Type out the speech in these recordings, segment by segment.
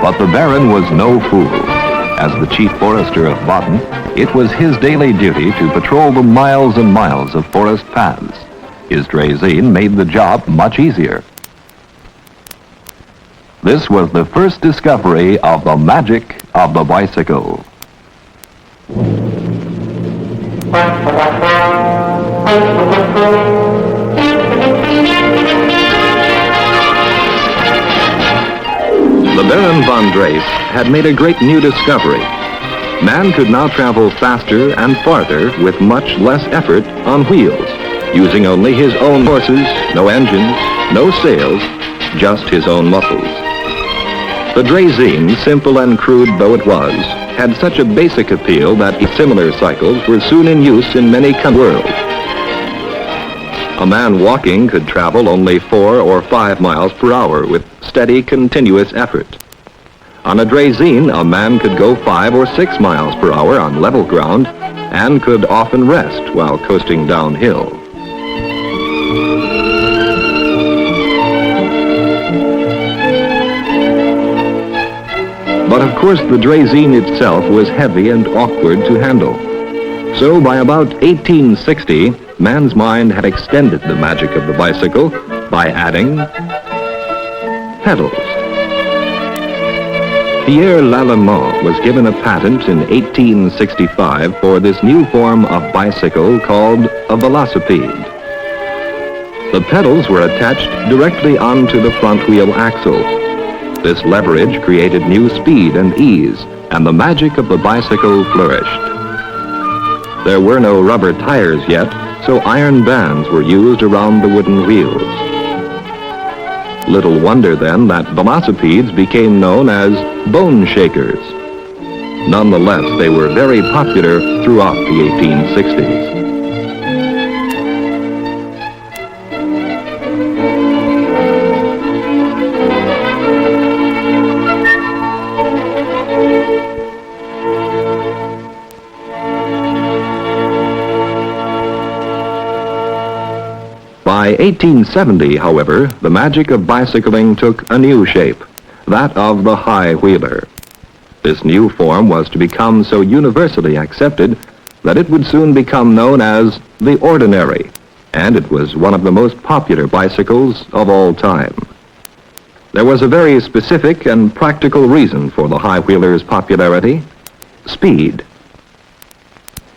But the Baron was no fool. As the chief forester of Baden, it was his daily duty to patrol the miles and miles of forest paths. His draisine made the job much easier. This was the first discovery of the magic of the bicycle. The Baron von Drace had made a great new discovery. Man could now travel faster and farther with much less effort on wheels, using only his own horses, no engines, no sails, just his own muscles. The draisine, simple and crude though it was, had such a basic appeal that similar cycles were soon in use in many countries. A man walking could travel only 4 or 5 miles per hour with steady, continuous effort. On a draisine, a man could go 5 or 6 miles per hour on level ground and could often rest while coasting downhill. But of course the draisine itself was heavy and awkward to handle. So by about 1860, man's mind had extended the magic of the bicycle by adding pedals. Pierre Lallemand was given a patent in 1865 for this new form of bicycle called a velocipede. The pedals were attached directly onto the front wheel axle. This leverage created new speed and ease, and the magic of the bicycle flourished. There were no rubber tires yet, so iron bands were used around the wooden wheels. Little wonder then that velocipedes became known as bone shakers. Nonetheless, they were very popular throughout the 1860s. By 1870, however, the magic of bicycling took a new shape, that of the high wheeler. This new form was to become so universally accepted that it would soon become known as the ordinary, and it was one of the most popular bicycles of all time. There was a very specific and practical reason for the high wheeler's popularity: speed.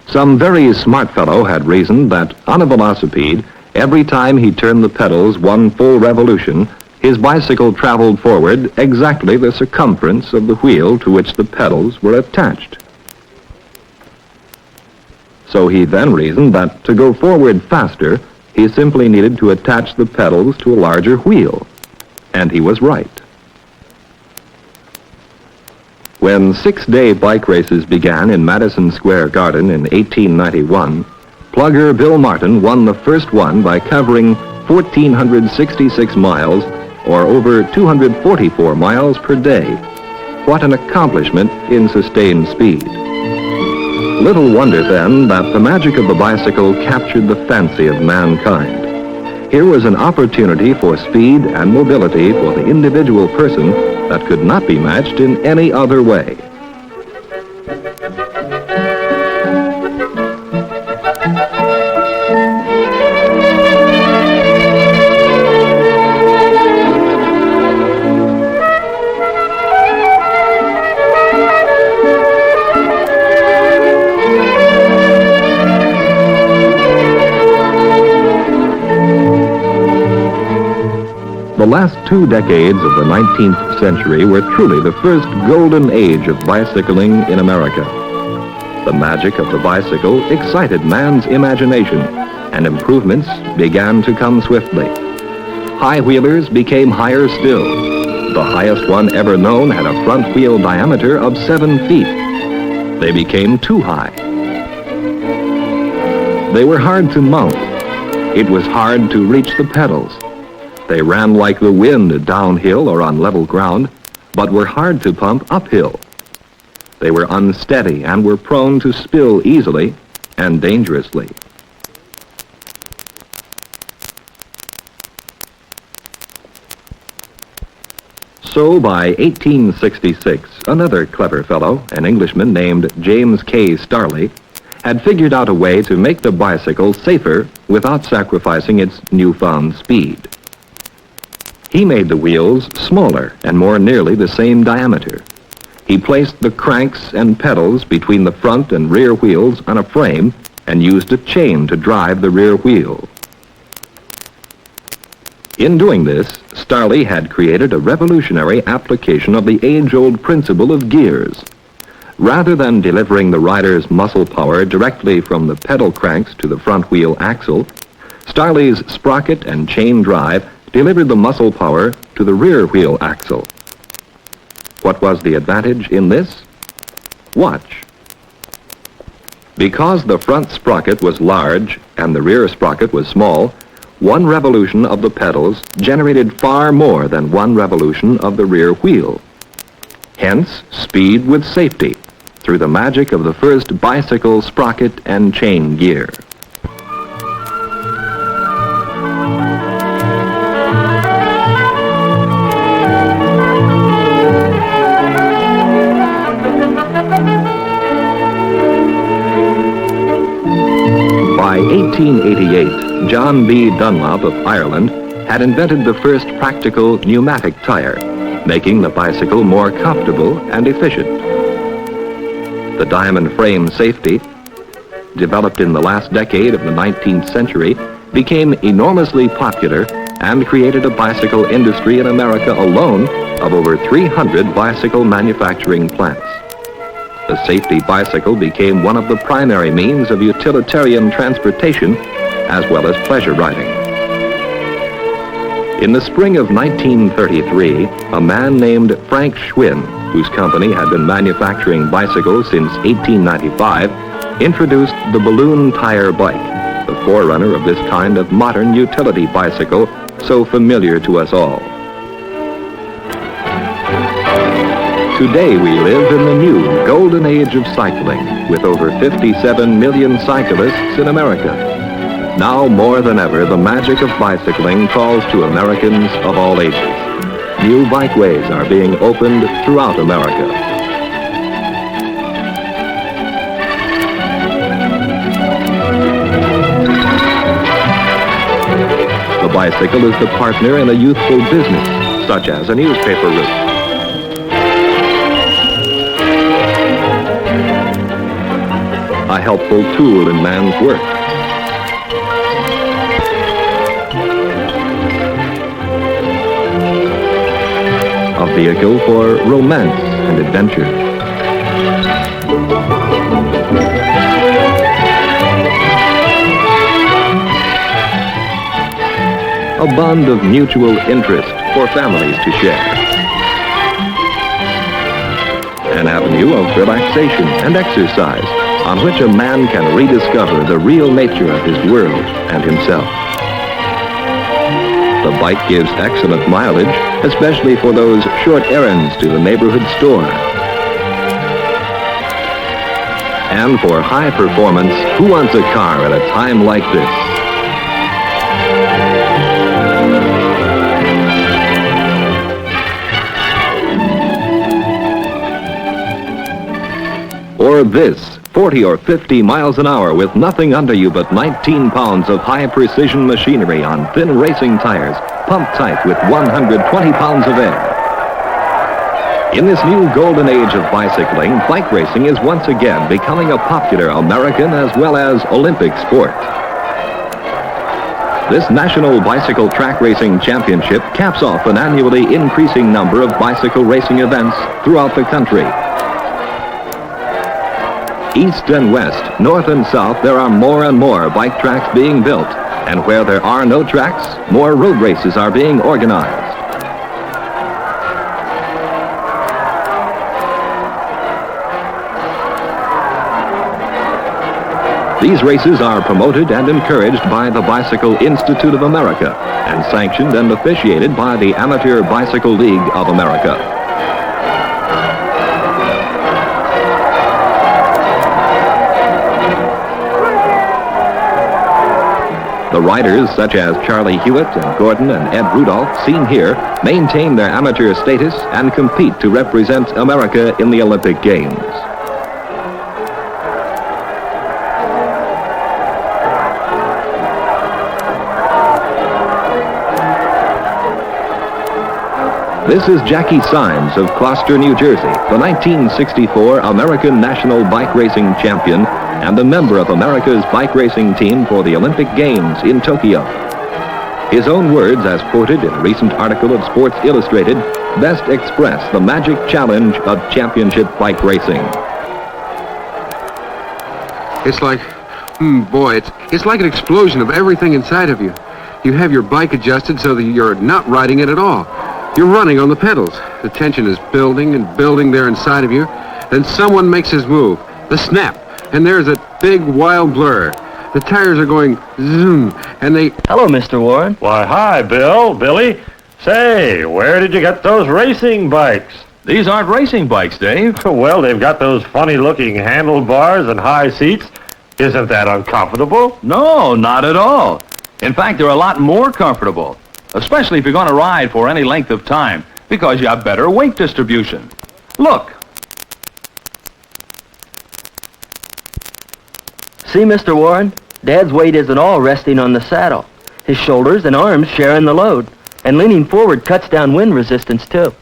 Some very smart fellow had reasoned that on a velocipede, every time he turned the pedals one full revolution, his bicycle traveled forward exactly the circumference of the wheel to which the pedals were attached. So he then reasoned that to go forward faster, he simply needed to attach the pedals to a larger wheel. And he was right. When 6-day bike races began in Madison Square Garden in 1891, plugger Bill Martin won the first one by covering 1,466 miles, or over 244 miles per day. What an accomplishment in sustained speed. Little wonder then that the magic of the bicycle captured the fancy of mankind. Here was an opportunity for speed and mobility for the individual person that could not be matched in any other way. The last 2 decades of the 19th century were truly the first golden age of bicycling in America. The magic of the bicycle excited man's imagination, and improvements began to come swiftly. High wheelers became higher still. The highest one ever known had a front wheel diameter of 7 feet. They became too high. They were hard to mount. It was hard to reach the pedals. They ran like the wind downhill or on level ground, but were hard to pump uphill. They were unsteady and were prone to spill easily and dangerously. So by 1866, another clever fellow, an Englishman named James K. Starley, had figured out a way to make the bicycle safer without sacrificing its newfound speed. He made the wheels smaller and more nearly the same diameter. He placed the cranks and pedals between the front and rear wheels on a frame and used a chain to drive the rear wheel. In doing this, Starley had created a revolutionary application of the age-old principle of gears. Rather than delivering the rider's muscle power directly from the pedal cranks to the front wheel axle, Starley's sprocket and chain drive delivered the muscle power to the rear wheel axle. What was the advantage in this? Watch. Because the front sprocket was large and the rear sprocket was small, one revolution of the pedals generated far more than one revolution of the rear wheel. Hence, speed with safety through the magic of the first bicycle sprocket and chain gear. By 1888, John B. Dunlop of Ireland had invented the first practical pneumatic tire, making the bicycle more comfortable and efficient. The diamond frame safety, developed in the last decade of the 19th century, became enormously popular and created a bicycle industry in America alone of over 300 bicycle manufacturing plants. The safety bicycle became one of the primary means of utilitarian transportation as well as pleasure riding. In the spring of 1933, a man named Frank Schwinn, whose company had been manufacturing bicycles since 1895, introduced the balloon tire bike, the forerunner of this kind of modern utility bicycle so familiar to us all. Today we live in the new golden age of cycling, with over 57 million cyclists in America. Now more than ever, the magic of bicycling calls to Americans of all ages. New bikeways are being opened throughout America. The bicycle is the partner in a youthful business, such as a newspaper route. A helpful tool in man's work. A vehicle for romance and adventure. A bond of mutual interest for families to share. An avenue of relaxation and exercise on which a man can rediscover the real nature of his world and himself. The bike gives excellent mileage, especially for those short errands to the neighborhood store. And for high performance, who wants a car at a time like this? Or this, 40 or 50 miles an hour with nothing under you but 19 pounds of high-precision machinery on thin racing tires, pumped tight with 120 pounds of air. In this new golden age of bicycling, bike racing is once again becoming a popular American as well as Olympic sport. This National Bicycle Track Racing Championship caps off an annually increasing number of bicycle racing events throughout the country. East and west, north and south, there are more and more bike tracks being built, and where there are no tracks, more road races are being organized. These races are promoted and encouraged by the Bicycle Institute of America and sanctioned and officiated by the Amateur Bicycle League of America. The The riders such as Charlie Hewitt and Gordon and Ed Rudolph, seen here, maintain their amateur status and compete to represent America in the Olympic Games. This is Jackie Symes of Gloucester, New Jersey, the 1964 American National Bike Racing Champion and a member of America's bike racing team for the Olympic Games in Tokyo. His own words, as quoted in a recent article of Sports Illustrated, best express the magic challenge of championship bike racing. It's like, it's like an explosion of everything inside of you. You have your bike adjusted so that you're not riding it at all. You're running on the pedals. The tension is building and building there inside of you. Then someone makes his move, the snap, and there's a big wild blur. The tires are going zoom, and they... Hello, Mr. Warren. Why, hi, Billy. Say, where did you get those racing bikes? These aren't racing bikes, Dave. Well, they've got those funny-looking handlebars and high seats. Isn't that uncomfortable? No, not at all. In fact, they're a lot more comfortable, especially if you're going to ride for any length of time, because you have better weight distribution. Look. See, Mr. Warren, Dad's weight isn't all resting on the saddle. His shoulders and arms share in the load, and leaning forward cuts down wind resistance, too.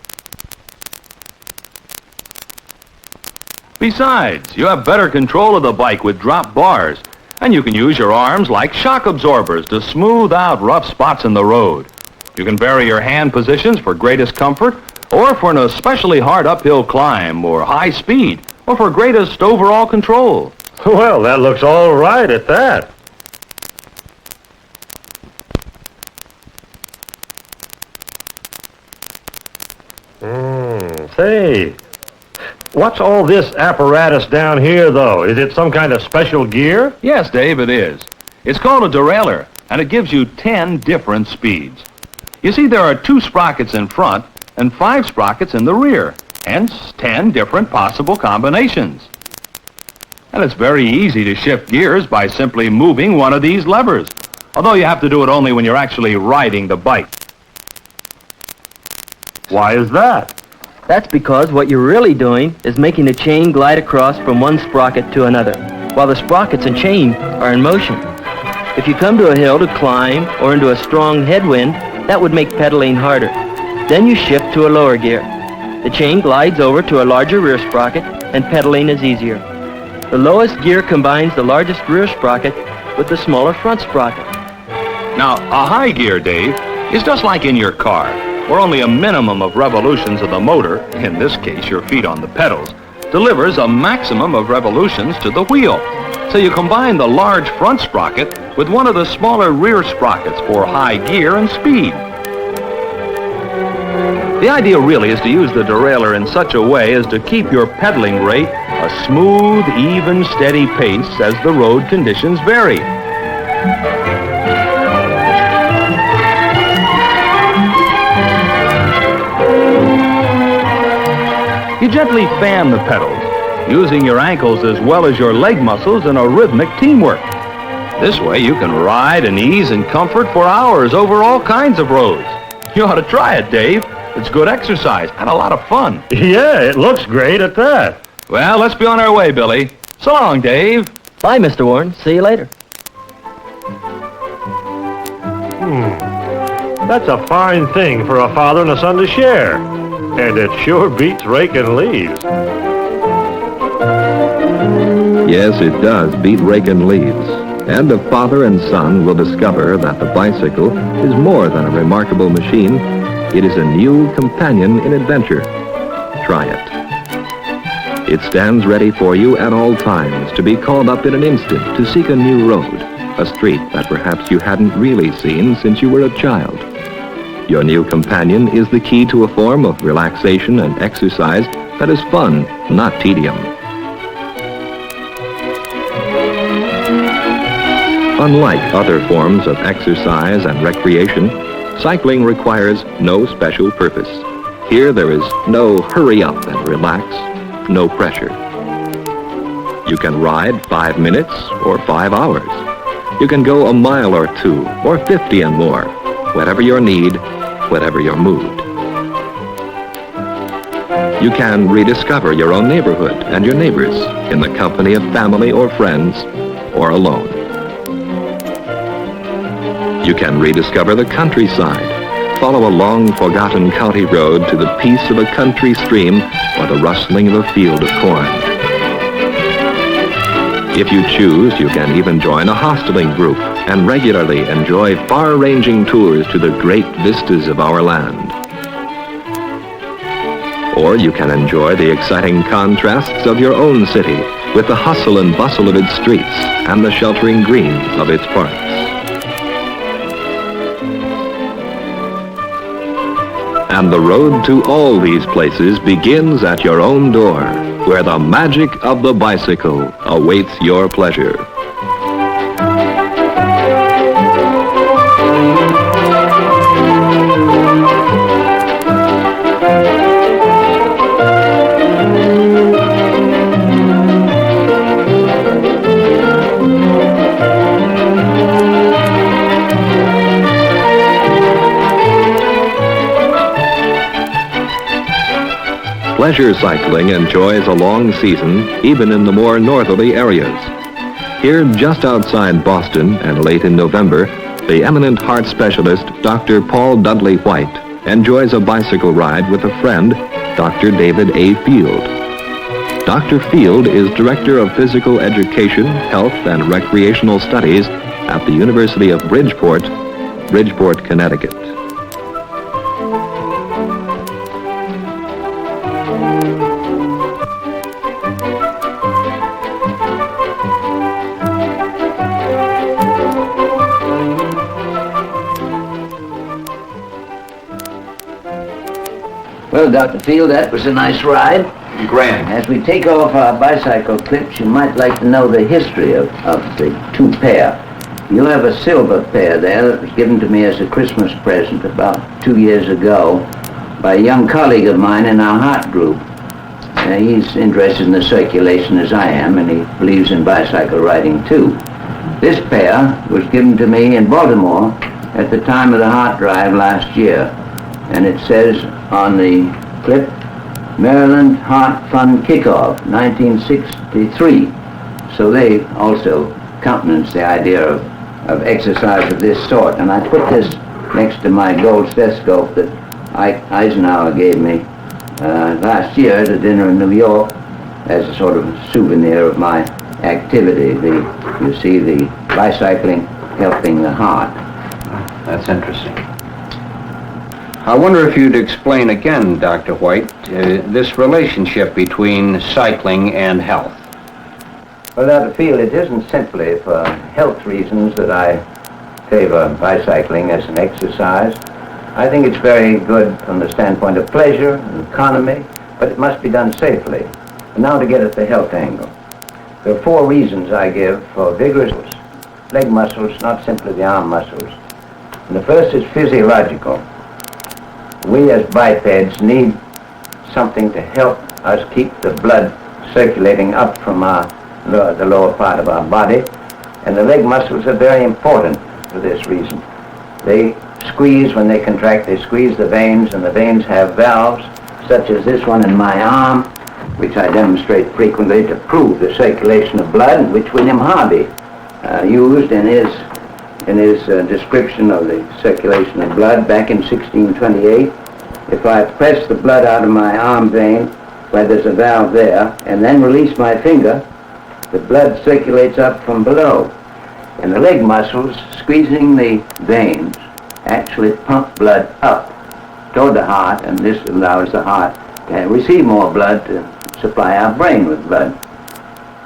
Besides, you have better control of the bike with drop bars, and you can use your arms like shock absorbers to smooth out rough spots in the road. You can vary your hand positions for greatest comfort, or for an especially hard uphill climb, or high speed, or for greatest overall control. Well, that looks all right at that. Say, what's all this apparatus down here, though? Is it some kind of special gear? Yes, Dave, it is. It's called a derailleur, and it gives you 10 different speeds. You see, there are 2 sprockets in front and 5 sprockets in the rear, hence 10 different possible combinations. And it's very easy to shift gears by simply moving one of these levers, although you have to do it only when you're actually riding the bike. Why is that? That's because what you're really doing is making the chain glide across from one sprocket to another, while the sprockets and chain are in motion. If you come to a hill to climb or into a strong headwind, that would make pedaling harder. Then you shift to a lower gear. The chain glides over to a larger rear sprocket, and pedaling is easier. The lowest gear combines the largest rear sprocket with the smaller front sprocket. Now, a high gear, Dave, is just like in your car, where only a minimum of revolutions of the motor, in this case your feet on the pedals, delivers a maximum of revolutions to the wheel. So you combine the large front sprocket with one of the smaller rear sprockets for high gear and speed. The idea really is to use the derailleur in such a way as to keep your pedaling rate a smooth, even, steady pace as the road conditions vary. You gently fan the pedals, using your ankles as well as your leg muscles in a rhythmic teamwork. This way you can ride in ease and comfort for hours over all kinds of roads. You ought to try it, Dave. It's good exercise and a lot of fun. Yeah, it looks great at that. Well, let's be on our way, Billy. So long, Dave. Bye, Mr. Warren. See you later. That's a fine thing for a father and a son to share. And it sure beats raking leaves. Yes, it does beat raking leaves. And a father and son will discover that the bicycle is more than a remarkable machine. It is a new companion in adventure. Try it. It stands ready for you at all times to be called up in an instant to seek a new road, a street that perhaps you hadn't really seen since you were a child. Your new companion is the key to a form of relaxation and exercise that is fun, not tedium. Unlike other forms of exercise and recreation, cycling requires no special purpose. Here there is no hurry up and relax, no pressure. You can ride 5 minutes or 5 hours. You can go a mile or 2, or 50 and more, whatever your need, whatever your mood. You can rediscover your own neighborhood and your neighbors in the company of family or friends, or alone. You can rediscover the countryside, follow a long forgotten county road to the peace of a country stream or the rustling of a field of corn. If you choose, you can even join a hosteling group and regularly enjoy far-ranging tours to the great vistas of our land. Or you can enjoy the exciting contrasts of your own city with the hustle and bustle of its streets and the sheltering green of its parks. And the road to all these places begins at your own door, where the magic of the bicycle awaits your pleasure. Pleasure cycling enjoys a long season, even in the more northerly areas. Here, just outside Boston and late in November, the eminent heart specialist, Dr. Paul Dudley White, enjoys a bicycle ride with a friend, Dr. David A. Field. Dr. Field is Director of Physical Education, Health, and Recreational Studies at the University of Bridgeport, Connecticut. Well, Dr. Field, that was a nice ride. Grand. As we take off our bicycle clips, you might like to know the history of the two pair. You have a silver pair there that was given to me as a Christmas present about 2 years ago by a young colleague of mine in our heart group. He's interested in the circulation as I am, and he believes in bicycle riding too. This pair was given to me in Baltimore at the time of the heart drive last year, and it says on the clip, Maryland Heart Fund Kickoff, 1963. So they also countenance the idea of exercise of this sort. And I put this next to my gold stethoscope that Eisenhower gave me last year at a dinner in New York as a sort of souvenir of my activity. You see the bicycling helping the heart. That's interesting. I wonder if you'd explain again, Dr. White, this relationship between cycling and health. Well, Dr. Field, it isn't simply for health reasons that I favor bicycling as an exercise. I think it's very good from the standpoint of pleasure and economy, but it must be done safely. And now to get at the health angle. There are 4 reasons I give for vigorous leg muscles, not simply the arm muscles. And the first is physiological. We as bipeds need something to help us keep the blood circulating up from the lower part of our body, and the leg muscles are very important for this reason. They squeeze when they contract, they squeeze the veins, and the veins have valves, such as this one in my arm, which I demonstrate frequently to prove the circulation of blood, which William Harvey used in his description of the circulation of blood back in 1628. If I press the blood out of my arm vein, where there's a valve there, and then release my finger, the blood circulates up from below. And the leg muscles, squeezing the veins, actually pump blood up toward the heart, and this allows the heart to receive more blood to supply our brain with blood.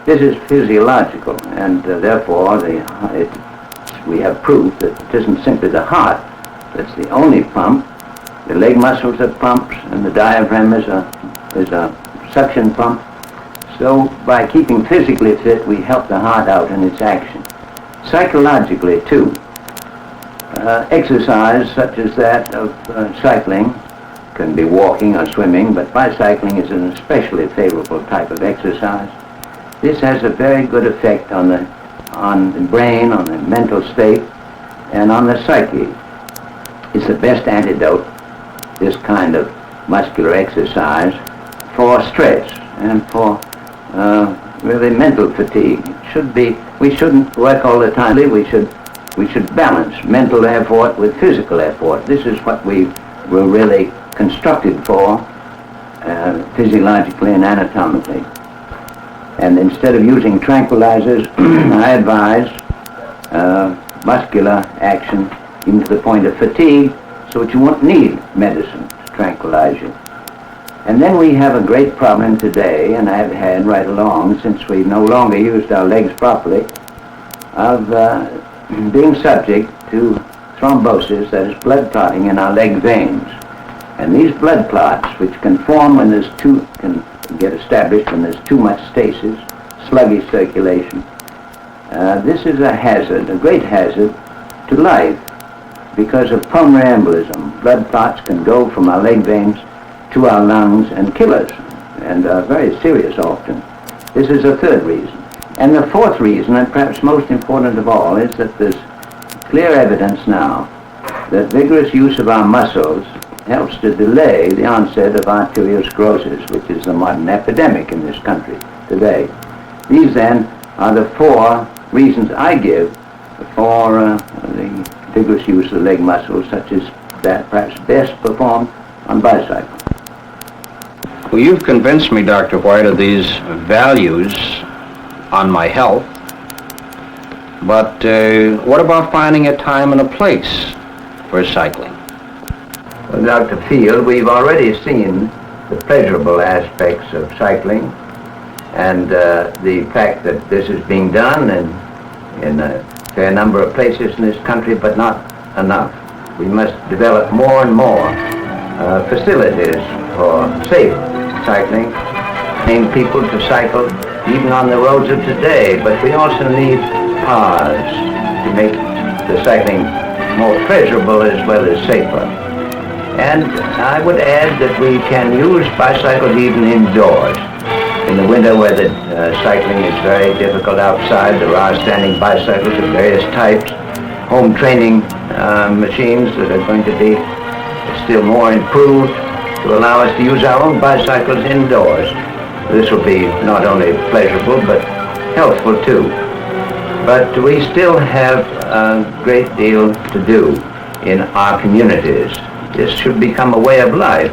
This is physiological, and therefore we have proof that it isn't simply the heart that's the only pump. The leg muscles are pumps, and the diaphragm is a suction pump. So by keeping physically fit, we help the heart out in its action. Psychologically, too, exercise such as that of cycling can be walking or swimming, but bicycling is an especially favorable type of exercise. This has a very good effect on the on the brain, on the mental state, and on the psyche. It's the best antidote, this kind of muscular exercise, for stress and for really mental fatigue. We shouldn't work all the time. We should balance mental effort with physical effort. This is what we were really constructed for, physiologically and anatomically. And instead of using tranquilizers, I advise muscular action even to the point of fatigue, so that you won't need medicine to tranquilize you. And then we have a great problem today, and I've had right along since we've no longer used our legs properly, of being subject to thrombosis, that is blood clotting in our leg veins. And these blood clots, which can form when can get established when there's too much stasis, sluggish circulation, this is a hazard, a great hazard to life because of pulmonary embolism. Blood clots can go from our leg veins to our lungs and kill us, and are very serious often. This is a third reason. And the fourth reason, and perhaps most important of all, is that there's clear evidence now that vigorous use of our muscles helps to delay the onset of arteriosclerosis, which is the modern epidemic in this country today. These then are the four reasons I give for the vigorous use of the leg muscles, such as that perhaps best performed on bicycle. Well, you've convinced me, Dr. White, of these values on my health, but what about finding a time and a place for cycling? Well, Dr. Field, we've already seen the pleasurable aspects of cycling, and the fact that this is being done in a fair number of places in this country, but not enough. We must develop more and more facilities for safe cycling, train people to cycle even on the roads of today, but we also need paths to make the cycling more pleasurable as well as safer. And I would add that we can use bicycles even indoors. In the winter where the cycling is very difficult outside, there are standing bicycles of various types, home training machines that are going to be still more improved to allow us to use our own bicycles indoors. This will be not only pleasurable but healthful too. But we still have a great deal to do in our communities. This should become a way of life,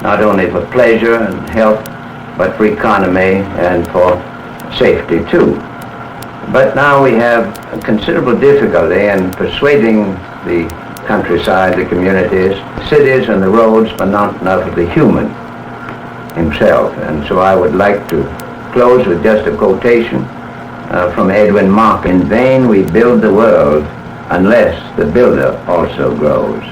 not only for pleasure and health, but for economy and for safety too. But now we have a considerable difficulty in persuading the countryside, the communities, cities and the roads, but not enough of the human himself. And so I would like to close with just a quotation from Edwin Mark. In vain we build the world unless the builder also grows.